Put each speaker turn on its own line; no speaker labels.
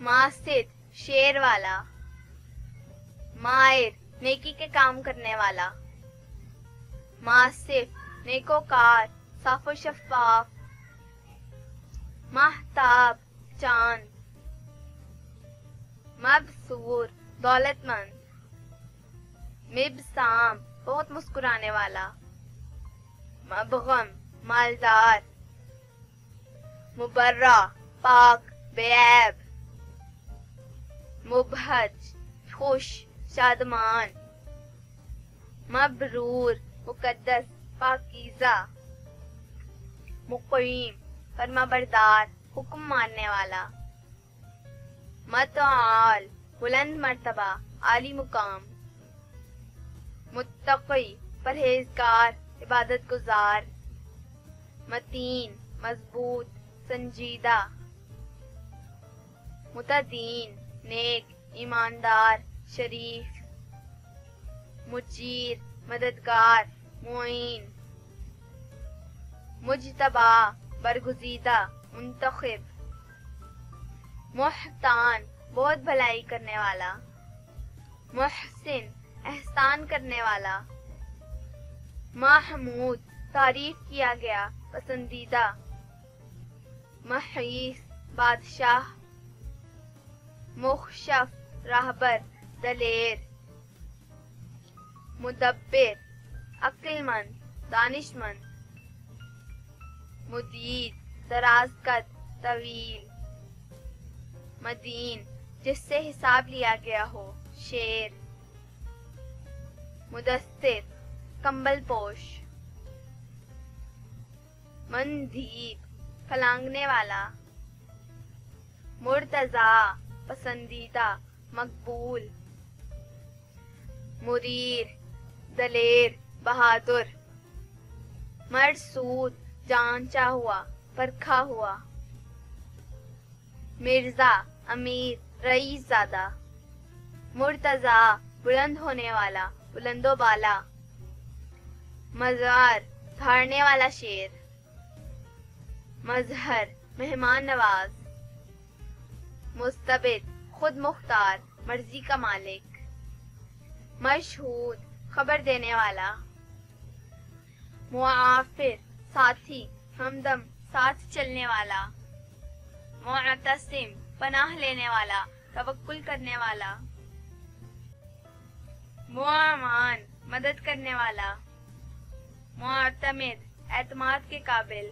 मासिद शेर वाला, माहिर नेकी के काम करने वाला, मासिफ नेकोकार साफ शफाफ, महताब चांद, मबसूर दौलतमंद, मिबसाम बहुत मुस्कुराने वाला, मबगम मालदार, मुबर्रा पाक बेऐब, मुबहज खुश शादमान, मबरूर मुकद्दस पाकीज़ा, मुक़ीम फरमाबरदार हुक्म मानने वाला, मतआल बुलंद मर्तबा आली मुकाम, मुत्तक़ी परहेजगार इबादत गुजार, मतीन मजबूत संजीदा, मुतदीन नेक ईमानदार शरीफ, मुजीर मददगार मुईन, मुजतबा बरगुज़ीदा मुंतखब, मुहतान बहुत भलाई करने वाला, मुहसिन एहसान करने वाला, महमूद तारीफ किया गया पसंदीदा, महीस बादशाह, मुख्शफ राहबर दलेर, मुदब्बिर अक्लमंद दानिशमंद, मुदीद दराज कद तवील, मदीन जिससे हिसाब लिया गया हो शेर, मुदस्सिर कंबल पोश, मंदीब फलांगने वाला, मुर्तजा पसंदीदा मकबूल, मुरीर दलेर बहादुर, मरसूद जांचा हुआ परखा हुआ, मिर्जा अमीर रईसज़ादा, मुर्तजा बुलंद होने वाला बुलंदो बाला, मज़ार धारने वाला शेर, मजहर मेहमान नवाज, मुस्तबिद खुद मुख्तार मर्जी का मालिक, मशहूद खबर देने वाला, मुआफिर साथी हमदम साथ चलने वाला, मुअतसिम पनाह लेने वाला तवक्कुल करने वाला, मुआमान मदद करने वाला, मुअतमिद एतमाद के काबिल।